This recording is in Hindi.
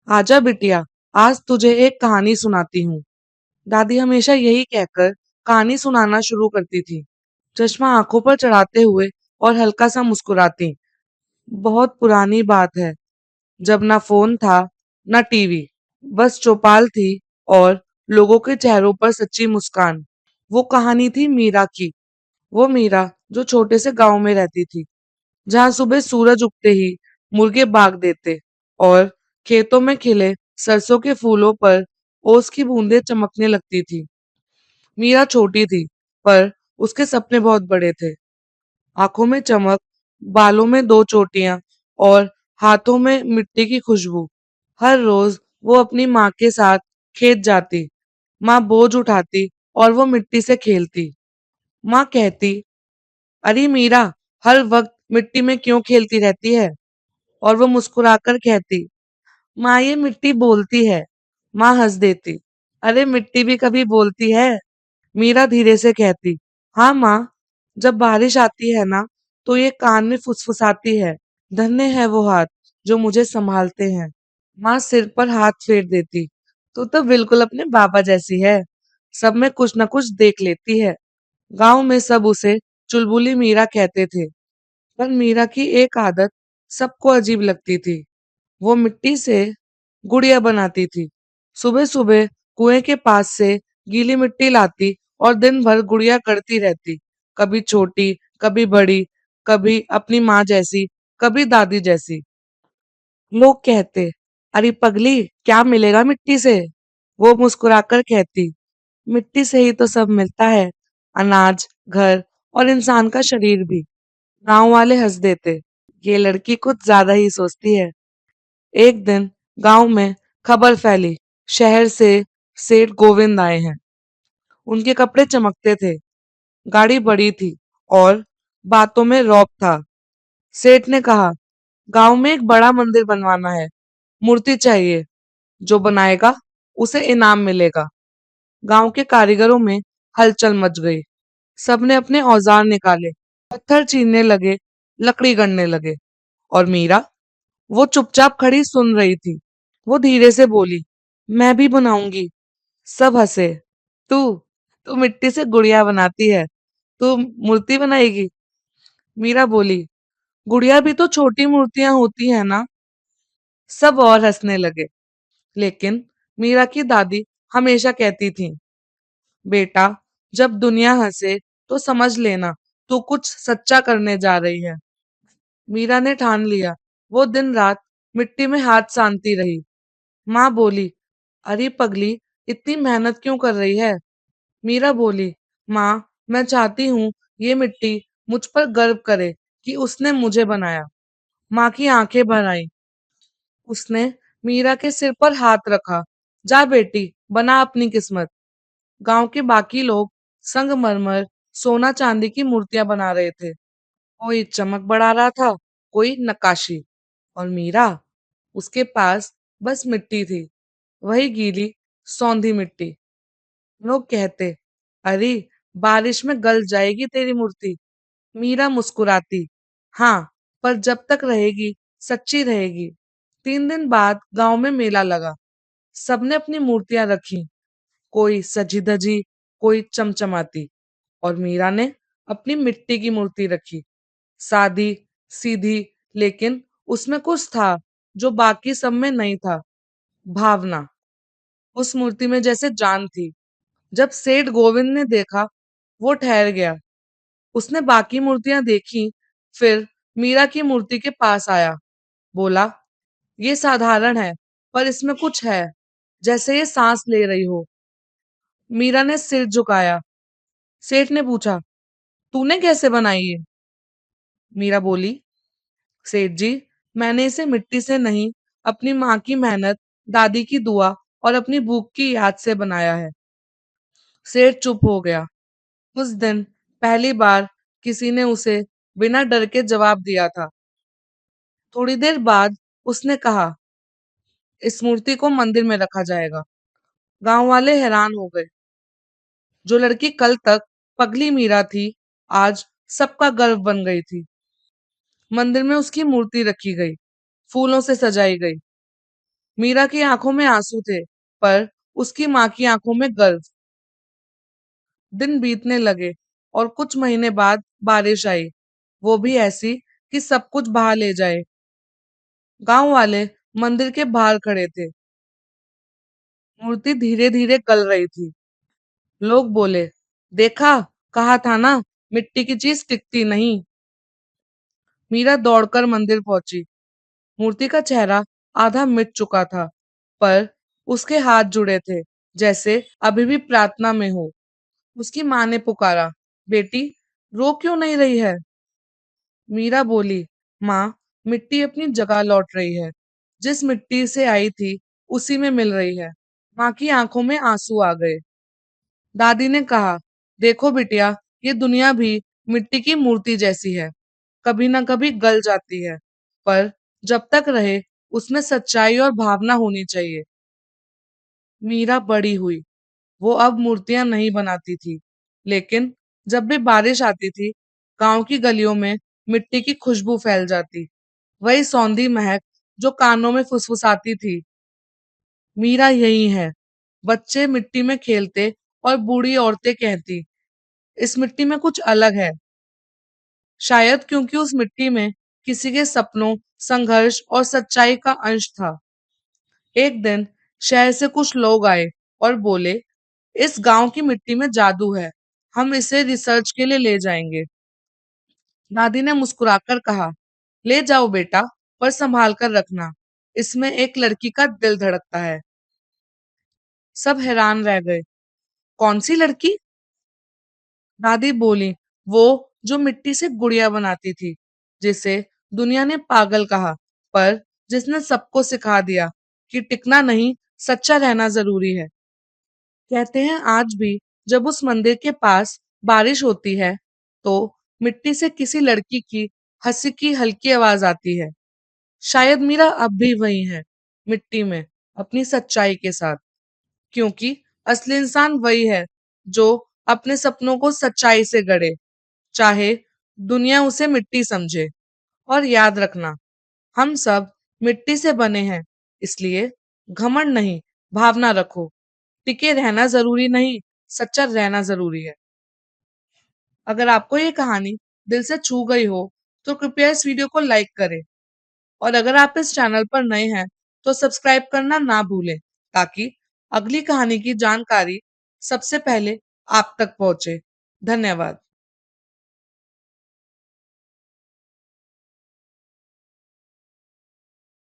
आजा बिटिया, आज तुझे एक कहानी सुनाती हूँ। दादी हमेशा यही कहकर कहानी सुनाना शुरू करती थी, चश्मा आंखों पर चढ़ाते हुए और हल्का सा मुस्कुराती। बहुत पुरानी बात है, जब ना फोन था, ना टीवी, बस चौपाल थी और लोगों के चेहरों पर सच्ची मुस्कान। वो कहानी थी मीरा की। वो मीरा जो छोटे से गांव में रहती थी, जहां सुबह सूरज उगते ही मुर्गे भाग देते और खेतों में खिले सरसों के फूलों पर ओस की बूंदें चमकने लगती थी। मीरा छोटी थी, पर उसके सपने बहुत बड़े थे। आंखों में चमक, बालों में दो चोटियां और हाथों में मिट्टी की खुशबू। हर रोज वो अपनी माँ के साथ खेत जाती। माँ बोझ उठाती और वो मिट्टी से खेलती। माँ कहती, अरे मीरा, हर वक्त मिट्टी में क्यों खेलती रहती है? और वो मुस्कुराकर कहती, माँ ये मिट्टी बोलती है। माँ हंस देती, अरे मिट्टी भी कभी बोलती है? मीरा धीरे से कहती, हाँ माँ, जब बारिश आती है ना, तो ये कान में फुसफुसाती है, धन्य है वो हाथ जो मुझे संभालते हैं। माँ सिर पर हाथ फेर देती, तू तो बिल्कुल अपने बाबा जैसी है, सब में कुछ न कुछ देख लेती है। गांव में सब उसे चुलबुली मीरा कहते थे, पर मीरा की एक आदत सबको अजीब लगती थी। वो मिट्टी से गुड़िया बनाती थी। सुबह सुबह कुएं के पास से गीली मिट्टी लाती और दिन भर गुड़िया करती रहती। कभी छोटी, कभी बड़ी, कभी अपनी माँ जैसी, कभी दादी जैसी। लोग कहते, अरे पगली, क्या मिलेगा मिट्टी से? वो मुस्कुराकर कहती, मिट्टी से ही तो सब मिलता है, अनाज, घर और इंसान का शरीर भी। गांव वाले हंस देते, ये लड़की कुछ ज्यादा ही सोचती है। एक दिन गांव में खबर फैली, शहर से सेठ गोविंद आए हैं। उनके कपड़े चमकते थे, गाड़ी बड़ी थी और बातों में रौब था। सेठ ने कहा, गांव में एक बड़ा मंदिर बनवाना है, मूर्ति चाहिए, जो बनाएगा उसे इनाम मिलेगा। गांव के कारीगरों में हलचल मच गई। सबने अपने औजार निकाले, पत्थर चीरने लगे, लकड़ी गढ़ने लगे। और मीरा, वो चुपचाप खड़ी सुन रही थी। वो धीरे से बोली, मैं भी बनाऊंगी। सब हंसे। तू तू मिट्टी से गुड़िया बनाती है, तू मूर्ति बनाएगी? मीरा बोली, गुड़िया भी तो छोटी मूर्तियां होती है ना। सब और हंसने लगे। लेकिन मीरा की दादी हमेशा कहती थी, बेटा, जब दुनिया हंसे तो समझ लेना तू कुछ सच्चा करने जा रही है। मीरा ने ठान लिया। वो दिन रात मिट्टी में हाथ सानती रही। माँ बोली, अरे पगली, इतनी मेहनत क्यों कर रही है? मीरा बोली, माँ, मैं चाहती हूँ ये मिट्टी मुझ पर गर्व करे कि उसने मुझे बनाया। माँ की आंखें भर आई। उसने मीरा के सिर पर हाथ रखा। जा बेटी, बना अपनी किस्मत। गांव के बाकी लोग संगमरमर, सोना चांदी की मूर्तियां बना रहे थे। कोई चमक बढ़ा रहा था, कोई नक्काशी। और मीरा, उसके पास बस मिट्टी थी, वही गीली सौंधी मिट्टी। लोग कहते, अरे बारिश में गल जाएगी तेरी मूर्ति। मीरा मुस्कुराती, हाँ, पर जब तक रहेगी सच्ची रहेगी। 3 दिन बाद गांव में मेला लगा। सबने अपनी मूर्तियां रखी, कोई सजी धजी, कोई चमचमाती। और मीरा ने अपनी मिट्टी की मूर्ति रखी, सादी, सीधी, लेकिन उसमें कुछ था जो बाकी सब में नहीं था, भावना। उस मूर्ति में जैसे जान थी। जब सेठ गोविंद ने देखा, वो ठहर गया। उसने बाकी मूर्तियां देखी, फिर मीरा की मूर्ति के पास आया। बोला, ये साधारण है, पर इसमें कुछ है, जैसे ये सांस ले रही हो। मीरा ने सिर झुकाया। सेठ ने पूछा, तूने कैसे बनाई ये? मीरा बोली, सेठ जी, मैंने इसे मिट्टी से नहीं, अपनी माँ की मेहनत, दादी की दुआ और अपनी भूख की याद से बनाया है। सेठ चुप हो गया। उस दिन पहली बार किसी ने उसे बिना डर के जवाब दिया था। थोड़ी देर बाद उसने कहा, इस मूर्ति को मंदिर में रखा जाएगा। गांव वाले हैरान हो गए। जो लड़की कल तक पगली मीरा थी, आज सबका गर्व बन गई थी। मंदिर में उसकी मूर्ति रखी गई, फूलों से सजाई गई। मीरा की आंखों में आंसू थे, पर उसकी माँ की आंखों में गर्व। दिन बीतने लगे और कुछ महीने बाद बारिश आई, वो भी ऐसी कि सब कुछ बहा ले जाए। गांव वाले मंदिर के बाहर खड़े थे। मूर्ति धीरे धीरे गल रही थी। लोग बोले, देखा, कहा था ना, मिट्टी की चीज टिकती नहीं। मीरा दौड़कर मंदिर पहुंची। मूर्ति का चेहरा आधा मिट चुका था, पर उसके हाथ जुड़े थे, जैसे अभी भी प्रार्थना में हो। उसकी माँ ने पुकारा, बेटी, रो क्यों नहीं रही है? मीरा बोली, माँ, मिट्टी अपनी जगह लौट रही है। जिस मिट्टी से आई थी, उसी में मिल रही है। माँ की आंखों में आंसू आ गए। दादी ने कहा, देखो बिटिया, ये दुनिया भी मिट्टी की मूर्ति जैसी है, कभी ना कभी गल जाती है, पर जब तक रहे उसमें सच्चाई और भावना होनी चाहिए। मीरा बड़ी हुई। वो अब मूर्तियां नहीं बनाती थी, लेकिन जब भी बारिश आती थी, गांव की गलियों में मिट्टी की खुशबू फैल जाती। वही सौंधी महक जो कानों में फुसफुसाती थी, मीरा यही है। बच्चे मिट्टी में खेलते और बूढ़ी औरतें कहती, इस मिट्टी में कुछ अलग है। शायद क्योंकि उस मिट्टी में किसी के सपनों, संघर्ष और सच्चाई का अंश था। एक दिन शहर से कुछ लोग आए और बोले, इस गांव की मिट्टी में जादू है, हम इसे रिसर्च के लिए ले जाएंगे। दादी ने मुस्कुराकर कहा, ले जाओ बेटा, पर संभाल कर रखना, इसमें एक लड़की का दिल धड़कता है। सब हैरान रह गए। कौन सी लड़की? दादी बोली, वो जो मिट्टी से गुड़िया बनाती थी, जिसे दुनिया ने पागल कहा, पर जिसने सबको सिखा दिया कि टिकना नहीं, सच्चा रहना जरूरी है। कहते हैं आज भी जब उस मंदिर के पास बारिश होती है, तो मिट्टी से किसी लड़की की हंसी की हल्की आवाज आती है। शायद मीरा अब भी वही है, मिट्टी में, अपनी सच्चाई के साथ। क्योंकि असली इंसान वही है जो अपने सपनों को सच्चाई से गढ़े, चाहे दुनिया उसे मिट्टी समझे। और याद रखना, हम सब मिट्टी से बने हैं, इसलिए घमंड नहीं, भावना रखो। टिके रहना जरूरी नहीं, सच्चा रहना जरूरी है। अगर आपको ये कहानी दिल से छू गई हो, तो कृपया इस वीडियो को लाइक करें। और अगर आप इस चैनल पर नए हैं, तो सब्सक्राइब करना ना भूलें, ताकि अगली कहानी की जानकारी सबसे पहले आप तक पहुंचे। धन्यवाद।